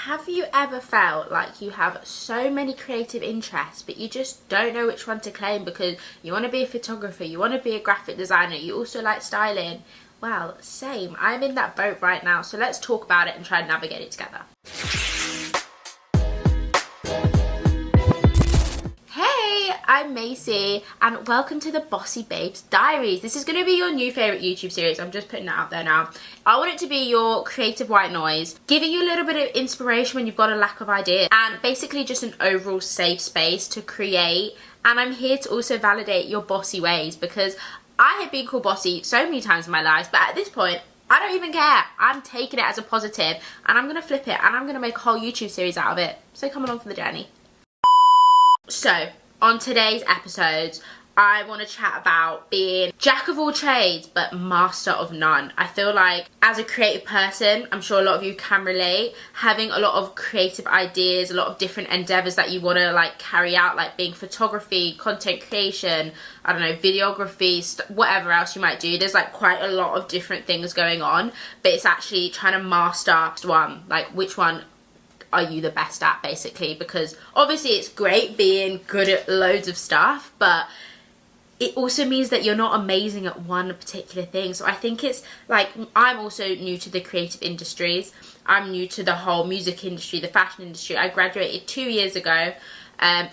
Have you ever felt like you have so many creative interests but you just don't know which one to claim because you want to be a photographer, you want to be a graphic designer, you also like styling? Well, same. I'm in that boat right now, so let's talk about it and try and navigate it together. I'm Macy and welcome to the Bossy Babes Diaries. This is going to be your new favourite YouTube series. I'm just putting that out there now. I want it to be your creative white noise, giving you a little bit of inspiration when you've got a lack of ideas, and basically just an overall safe space to create. And I'm here to also validate your bossy ways, because I have been called bossy so many times in my life, but at this point I don't even care. I'm taking it as a positive and I'm going to flip it and I'm going to make a whole YouTube series out of it. So come along for the journey. So on today's episodes, I want to chat about being jack of all trades but master of none. I feel like as a creative person, I'm sure a lot of you can relate, having a lot of creative ideas, a lot of different endeavors that you want to like carry out, like being photography, content creation, I don't know, videography, whatever else you might do. There's like quite a lot of different things going on, but it's actually trying to master one, like which one are you the best at, basically, because obviously it's great being good at loads of stuff, but it also means that you're not amazing at one particular thing. So I think it's like, I'm also new to the creative industries. I'm new to the whole music industry, the fashion industry. I graduated 2 years ago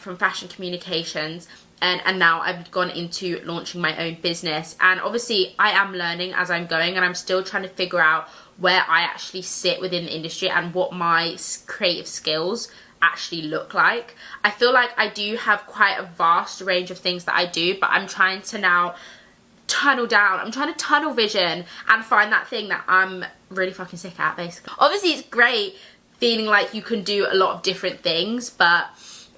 from fashion communications, and now I've gone into launching my own business. And obviously I am learning as I'm going, and I'm still trying to figure out where I actually sit within the industry and what my creative skills actually look like. I feel like I do have quite a vast range of things that I do, but I'm trying to now tunnel down. I'm trying to tunnel vision and find that thing that I'm really fucking sick at, basically. Obviously it's great feeling like you can do a lot of different things, but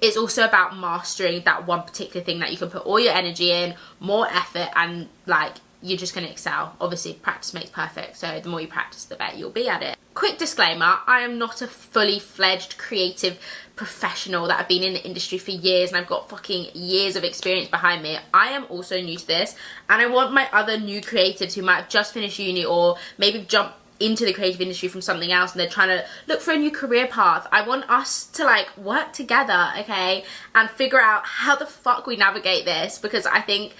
it's also about mastering that one particular thing that you can put all your energy in, more effort, and like you're just going to excel. Obviously practice makes perfect, so the more you practice the better you'll be at it. Quick disclaimer, I am not a fully fledged creative professional that I've been in the industry for years and I've got fucking years of experience behind me. I am also new to this, and I want my other new creatives who might have just finished uni or maybe jumped into the creative industry from something else and they're trying to look for a new career path. I want us to like work together, okay, and figure out how the fuck we navigate this, because I think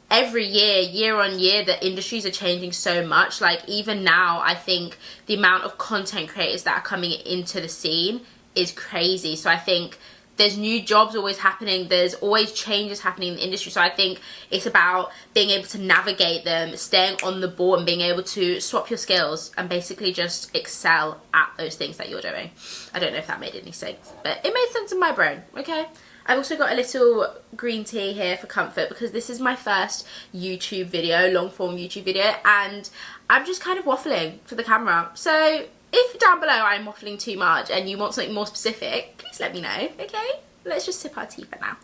every year on year, the industries are changing so much. Like even now, I think the amount of content creators that are coming into the scene is crazy. So I think there's new jobs always happening, there's always changes happening in the industry. So I think it's about being able to navigate them, staying on the ball, and being able to swap your skills and basically just excel at those things that you're doing. I don't know if that made any sense, but it made sense in my brain, okay? I've also got a little green tea here for comfort, because this is my first YouTube video, long form YouTube video, and I'm just kind of waffling for the camera. So if down below I'm waffling too much and you want something more specific, please let me know, okay? Let's just sip our tea for now.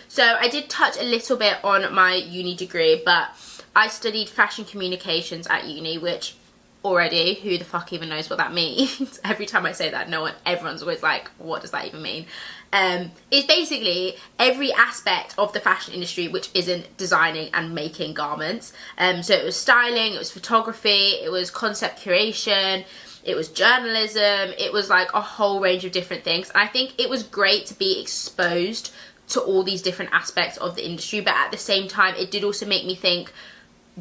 So I did touch a little bit on my uni degree, but I studied fashion communications at uni, which already, who the fuck even knows what that means? Every time I say that, everyone's always like, what does that even mean? It's basically every aspect of the fashion industry which isn't designing and making garments. So it was styling, it was photography, it was concept curation, it was journalism, it was like a whole range of different things. And I think it was great to be exposed to all these different aspects of the industry, but at the same time it did also make me think,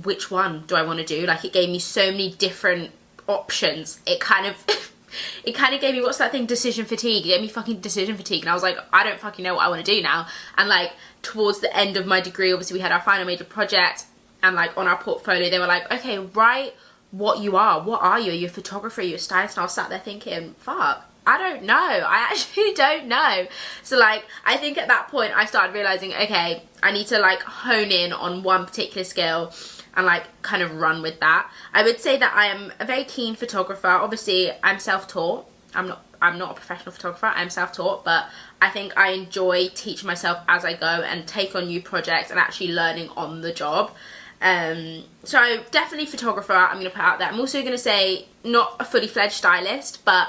which one do I want to do? Like, it gave me so many different options. It kind of it kind of gave me, what's that thing, decision fatigue. It gave me fucking decision fatigue, and I was like, I don't fucking know what I want to do now. And like towards the end of my degree, obviously we had our final major project, and like on our portfolio they were like, okay, write what you are. What are you? Are you a photographer? Are you a stylist? And I was sat there thinking, fuck, I don't know. I actually don't know. So like, I think at that point I started realizing, okay, I need to like hone in on one particular skill and like kind of run with that. I would say that I am a very keen photographer. Obviously I'm self-taught. I'm not a professional photographer. I'm self-taught, but I think I enjoy teaching myself as I go and take on new projects and actually learning on the job. So definitely photographer, I'm going to put out there. I'm also going to say not a fully fledged stylist, but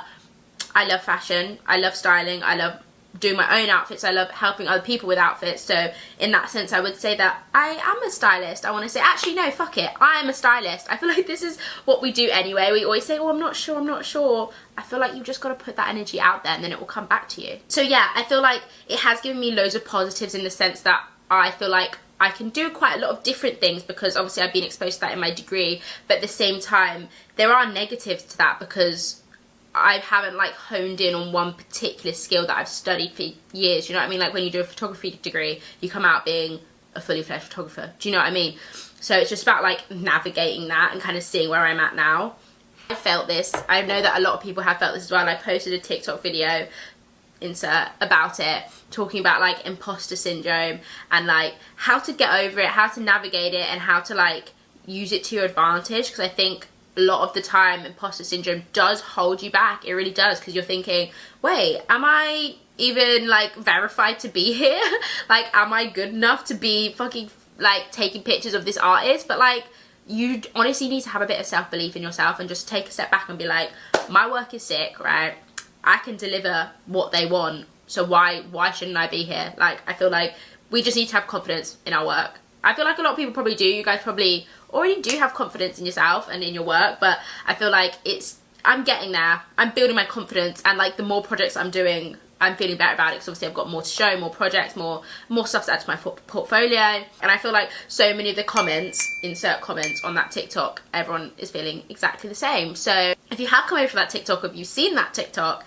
I love fashion, I love styling, I love doing my own outfits. I love helping other people with outfits. So in that sense, I would say that I am a stylist. I want to say, actually, no, fuck it. I am a stylist. I feel like this is what we do anyway. We always say, oh, I'm not sure, I'm not sure. I feel like you've just got to put that energy out there and then it will come back to you. So yeah, I feel like it has given me loads of positives in the sense that I feel like I can do quite a lot of different things because obviously I've been exposed to that in my degree. But at the same time, there are negatives to that because I haven't like honed in on one particular skill that I've studied for years. You know what I mean? Like when you do a photography degree, you come out being a fully fledged photographer. Do you know what I mean? So it's just about like navigating that and kind of seeing where I'm at now. I felt this. I know that a lot of people have felt this as well. I posted a TikTok video, insert, about it, talking about like imposter syndrome and like how to get over it, how to navigate it, and how to like use it to your advantage. Because I think a lot of the time imposter syndrome does hold you back. It really does, because you're thinking, wait, am I even like verified to be here? Like, am I good enough to be fucking like taking pictures of this artist? But like, you honestly need to have a bit of self-belief in yourself and just take a step back and be like, my work is sick, right? I can deliver what they want, so why shouldn't I be here? Like, I feel like we just need to have confidence in our work. I feel like a lot of people probably do. You guys probably already do have confidence in yourself and in your work, but I feel like I'm getting there. I'm building my confidence, and like the more projects I'm doing, I'm feeling better about it, because obviously I've got more to show, more projects, more stuff to add to my portfolio. And I feel like so many of the comments, insert comments on that TikTok, everyone is feeling exactly the same. So if you have come over for that TikTok, or if you've seen that TikTok,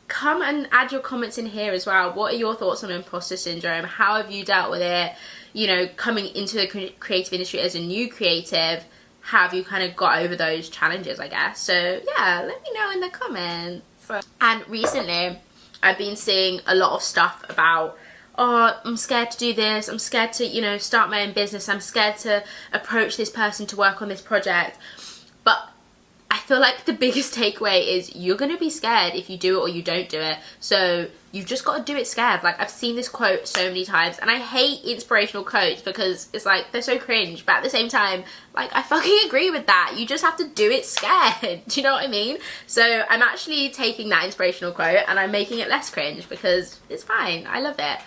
come and add your comments in here as well. What are your thoughts on imposter syndrome? How have you dealt with it? You know, coming into the creative industry as a new creative, have you kind of got over those challenges, I guess? So yeah, let me know in the comments. And recently, I've been seeing a lot of stuff about, oh, I'm scared to do this, I'm scared to, you know, start my own business, I'm scared to approach this person to work on this project. But I feel like the biggest takeaway is you're going to be scared if you do it or you don't do it. So you've just got to do it scared. Like, I've seen this quote so many times, and I hate inspirational quotes because it's like, they're so cringe. But at the same time, like, I fucking agree with that. You just have to do it scared. Do you know what I mean? So I'm actually taking that inspirational quote and I'm making it less cringe because it's fine. I love it.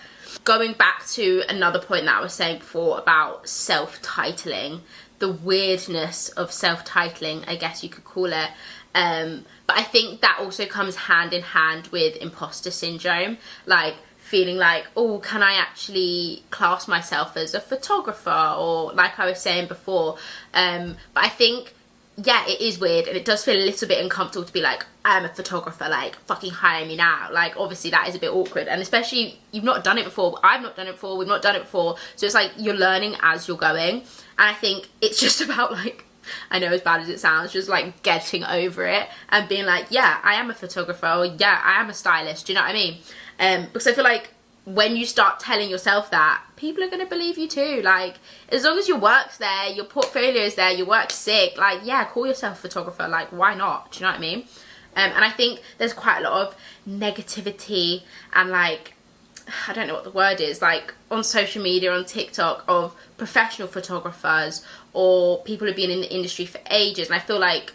Going back to another point that I was saying before about self-titling, the weirdness of self-titling, I guess you could call it. But I think that also comes hand in hand with imposter syndrome, like feeling like, oh, can I actually class myself as a photographer, or like I was saying before. But I think, yeah, it is weird, and it does feel a little bit uncomfortable to be like, I'm a photographer, like, fucking hire me now. Like, obviously that is a bit awkward, and especially you've not done it before, I've not done it before, we've not done it before, so it's like you're learning as you're going. And I think it's just about, like, I know as bad as it sounds, just like getting over it and being like, yeah, I am a photographer, or yeah, I am a stylist. Do you know what I mean? Because I feel like when you start telling yourself that, people are going to believe you too. Like, as long as your work's there, your portfolio is there, your work's sick, like, yeah, call yourself a photographer. Like, why not? Do you know what I mean? And I think there's quite a lot of negativity and, like, I don't know what the word is, like, on social media, on TikTok, of professional photographers or people who've been in the industry for ages. And I feel like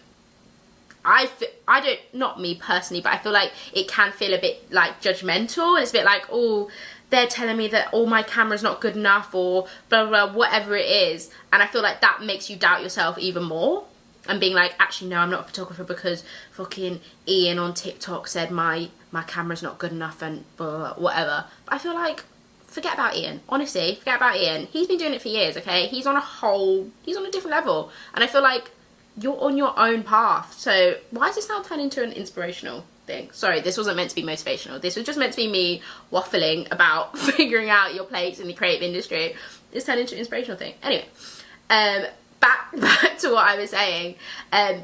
I don't, not me personally, but I feel like it can feel a bit like judgmental. It's a bit like, oh, they're telling me that, oh, my camera's not good enough, or blah, blah, blah, whatever it is. And I feel like that makes you doubt yourself even more. And being like, actually, no, I'm not a photographer because fucking Ian on TikTok said my camera's not good enough and blah, blah, whatever. But I feel like, forget about Ian. Honestly, forget about Ian. He's been doing it for years, okay? He's on a different level. And I feel like you're on your own path. So why does this now turn into an inspirational thing? Sorry, this wasn't meant to be motivational. This was just meant to be me waffling about figuring out your place in the creative industry. It's turned into an inspirational thing. Anyway, back to what I was saying.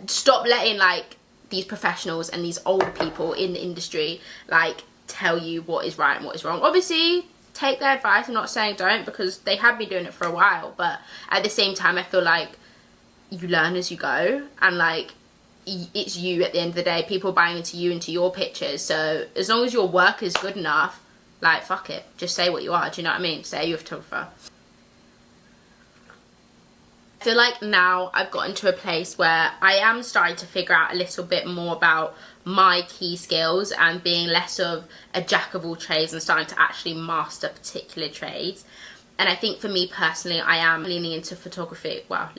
Stop letting, like, these professionals and these older people in the industry, like, tell you what is right and what is wrong. Obviously, take their advice. I'm not saying don't, because they have been doing it for a while, but at the same time, I feel like you learn as you go, and, like, it's you at the end of the day. People buying into you, into your pictures. So as long as your work is good enough, like, fuck it, just say what you are. Do you know what I mean? Say you're a photographer. I feel like now I've gotten to a place where I am starting to figure out a little bit more about my key skills and being less of a jack of all trades and starting to actually master particular trades. And I think for me personally, I am leaning into photography. Well,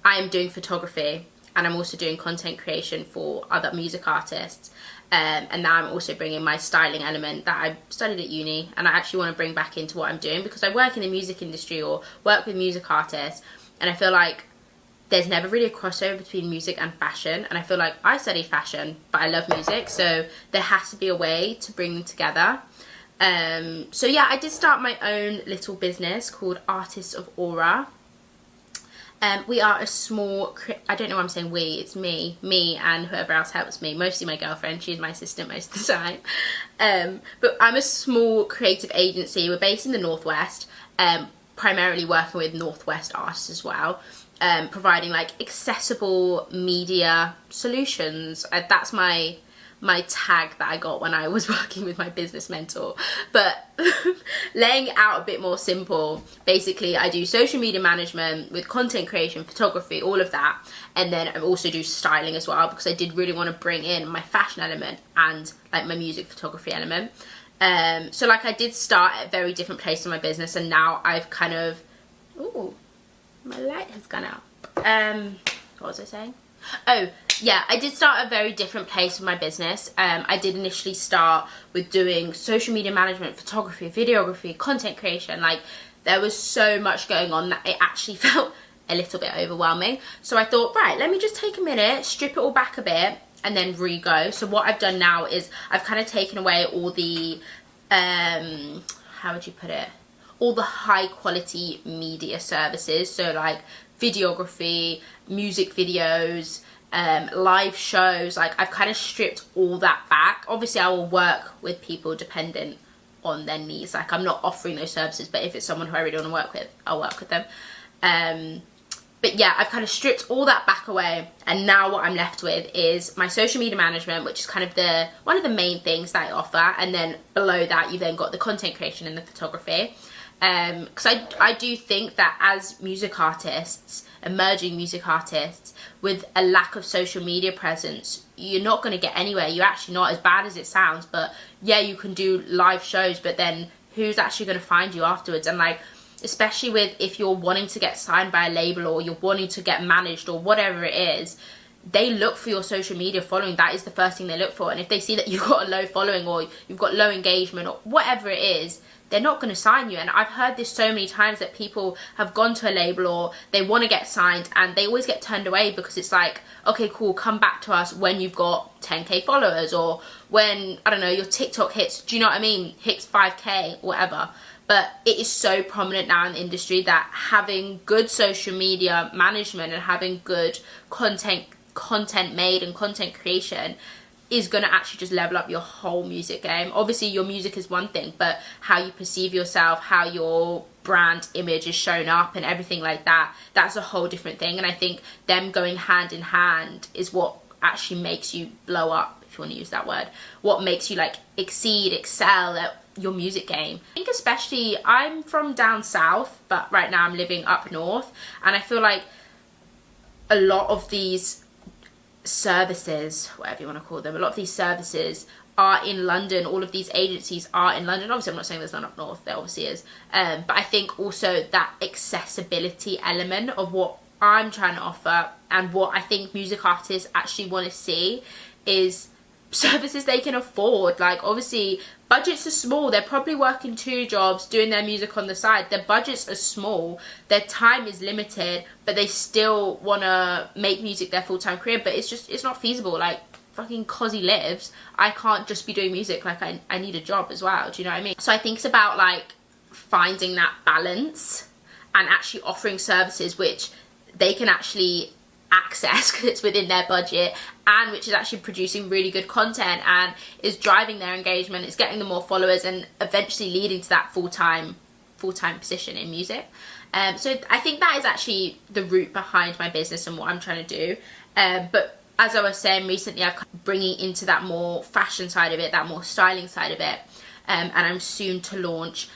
I am doing photography, and I'm also doing content creation for other music artists. And now I'm also bringing my styling element that I studied at uni, and I actually want to bring back into what I'm doing, because I work in the music industry or work with music artists, and I feel like there's never really a crossover between music and fashion. And I feel like I studied fashion, but I love music, so there has to be a way to bring them together. So yeah, I did start my own little business called Artists of Aura. We are a small, I don't know why I'm saying we, it's me and whoever else helps me, mostly my girlfriend, she's my assistant most of the time. But I'm a small creative agency. We're based in the Northwest, primarily working with Northwest artists as well, providing like accessible media solutions. That's my tag that I got when I was working with my business mentor. But laying it out a bit more simple, basically I do social media management with content creation, photography, all of that, and then I also do styling as well, because I did really want to bring in my fashion element and like my music photography element. So like I did start at a very different place in my business, and now I've kind of, ooh, my light has gone out. What was I saying? Oh yeah, I did start a very different place with my business. I did initially start with doing social media management, photography, videography, content creation. Like there was so much going on that it actually felt a little bit overwhelming. So I thought, right, let me just take a minute, strip it all back a bit, and then re-go. So what I've done now is I've kind of taken away all the, how would you put it? All the high quality media services. So like videography, music videos, live shows. Like I've kind of stripped all that back. Obviously I will work with people dependent on their needs. Like I'm not offering those services, but if it's someone who I really want to work with, I'll work with them. But yeah, I've kind of stripped all that back away, and now what I'm left with is my social media management, which is kind of one of the main things that I offer, and then below that you've then got the content creation and the photography. Because I do think that as music artists, emerging music artists, with a lack of social media presence, you're not going to get anywhere. You're actually not, as bad as it sounds, but yeah, you can do live shows, but then who's actually going to find you afterwards? And like, especially with if you're wanting to get signed by a label, or you're wanting to get managed, or whatever it is, they look for your social media following. That is the first thing they look for. And if they see that you've got a low following, or you've got low engagement, or whatever it is, they're not going to sign you. And I've heard this so many times that people have gone to a label or they want to get signed, and they always get turned away because it's like, okay, cool, come back to us when you've got 10k followers, or when, I don't know, your TikTok hits, do you know what I mean, hits 5k or whatever. But it is so prominent now in the industry that having good social media management and having good content made and content creation is going to actually just level up your whole music game. Obviously your music is one thing, but how you perceive yourself, how your brand image is shown up and everything like that, that's a whole different thing. And I think them going hand in hand is what actually makes you blow up, if you want to use that word, what makes you like excel at your music game. I think especially, I'm from down south, but right now I'm living up north, and I feel like a lot of these services, whatever you want to call them, a lot of these services are in London. All of these agencies are in London. Obviously I'm not saying there's none up north, there obviously is, but I think also that accessibility element of what I'm trying to offer, and what I think music artists actually want to see, is services they can afford. Like obviously budgets are small, they're probably working 2 jobs doing their music on the side, their budgets are small, their time is limited, but they still want to make music their full-time career, but it's not feasible. Like fucking Cozzy lives, I can't just be doing music, like I need a job as well, do you know what I mean? So I think it's about like finding that balance and actually offering services which they can actually access because it's within their budget, and which is actually producing really good content and is driving their engagement, it's getting them more followers, and eventually leading to that full-time position in music. So I think that is actually the root behind my business and what I'm trying to do. But as I was saying, recently I've bringing into that more fashion side of it, that more styling side of it, and I'm soon to launch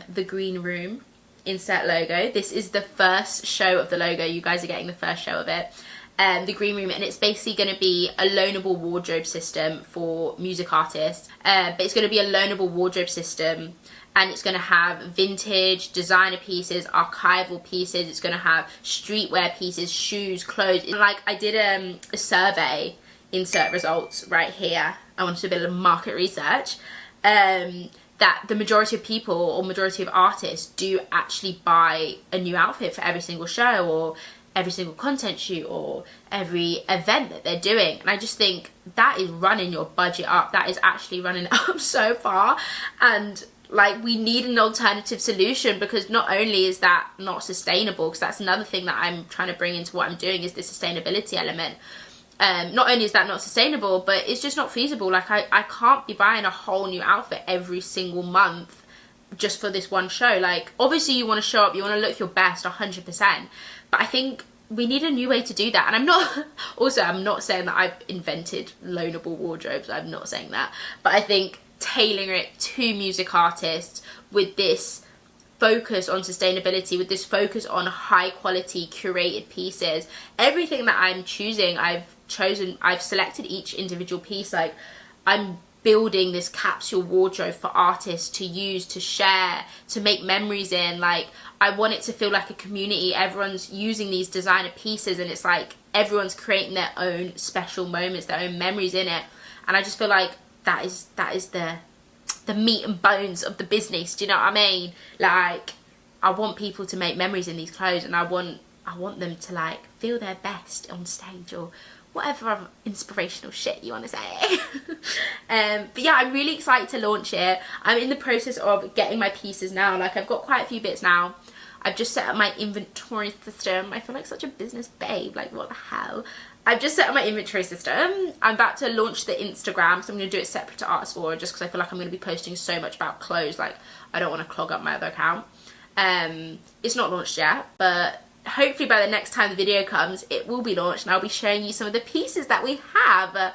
the Green Room insert logo. This is the first show of the logo. You guys are getting the first show of it. The green room, and it's basically going to be a loanable wardrobe system for music artists, but it's going to be a loanable wardrobe system, and it's going to have vintage designer pieces, archival pieces, it's going to have streetwear pieces, shoes, clothes. And like, I did a survey, insert results right here. I wanted to do a bit of market research, that the majority of people or majority of artists do actually buy a new outfit for every single show or every single content shoot or every event that they're doing. And I just think that is running your budget up. That is actually running it up so far. And like, we need an alternative solution, because not only is that not sustainable, because that's another thing that I'm trying to bring into what I'm doing, is the sustainability element. Not only is that not sustainable, but it's just not feasible. Like, I can't be buying a whole new outfit every single month just for this one show. Like, obviously you want to show up, you want to look your best 100%, but I think we need a new way to do that. And I'm not saying that I've invented loanable wardrobes, I'm not saying that, but I think tailoring it to music artists with this focus on sustainability, with this focus on high quality curated pieces, everything that I'm choosing, I've selected each individual piece. Like, I'm building this capsule wardrobe for artists to use, to share, to make memories in. Like, I want it to feel like a community. Everyone's using these designer pieces, and it's like everyone's creating their own special moments, their own memories in it. And I just feel like that is the meat and bones of the business. Do you know what I mean? Like, I want people to make memories in these clothes, and I want them to like feel their best on stage, or whatever other inspirational shit you want to say. But yeah, I'm really excited to launch it. I'm in the process of getting my pieces now. Like, I've got quite a few bits now. I've just set up my inventory system. I feel like such a business babe, like what the hell. I've just set up my inventory system. I'm about to launch the Instagram, so I'm going to do it separate to Artist Aura, just because I feel like I'm going to be posting so much about clothes. Like, I don't want to clog up my other account. It's not launched yet, but hopefully by the next time the video comes, it will be launched, and I'll be showing you some of the pieces that we have. But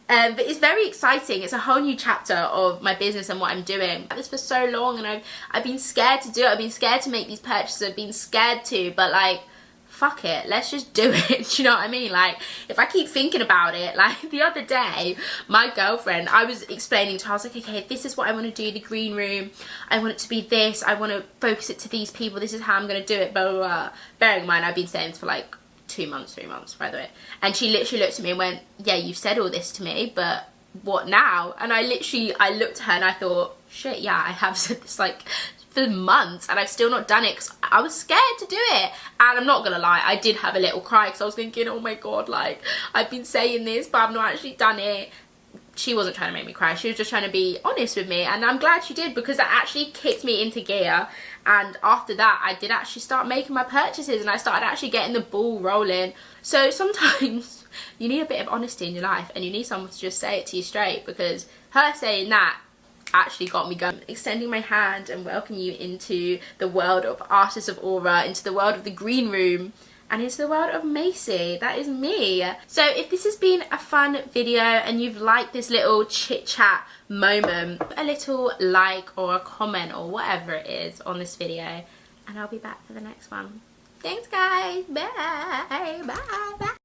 it's very exciting. It's a whole new chapter of my business and what I'm doing. I've done this for so long, and I've been scared to do it. I've been scared to make these purchases. I've been scared to, but like, fuck it, let's just do it. Do you know what I mean? Like, if I keep thinking about it, like the other day, my girlfriend, I was explaining to her, I was like, okay, this is what I want to do, the green room, I want it to be this, I want to focus it to these people, this is how I'm going to do it, blah, blah, blah. Bearing in mind, I've been saying this for like 2 months, 3 months, by the way. And she literally looked at me and went, yeah, you've said all this to me, but what now? And I looked at her and I thought, shit, yeah, I have said this like for months, and I've still not done it because I was scared to do it. And I'm not gonna lie, I did have a little cry, because I was thinking, oh my god, like, I've been saying this but I've not actually done it. She wasn't trying to make me cry, she was just trying to be honest with me, and I'm glad she did, because that actually kicked me into gear. And after that, I did actually start making my purchases, and I started actually getting the ball rolling. So sometimes you need a bit of honesty in your life, and you need someone to just say it to you straight, because her saying that actually got me going. Extending my hand and welcome you into the world of Artist of Aura, into the world of the green room, and into the world of Macy. That is me. So if this has been a fun video and you've liked this little chit chat moment, a little like or a comment or whatever it is on this video, and I'll be back for the next one. Thanks guys, bye, bye, bye.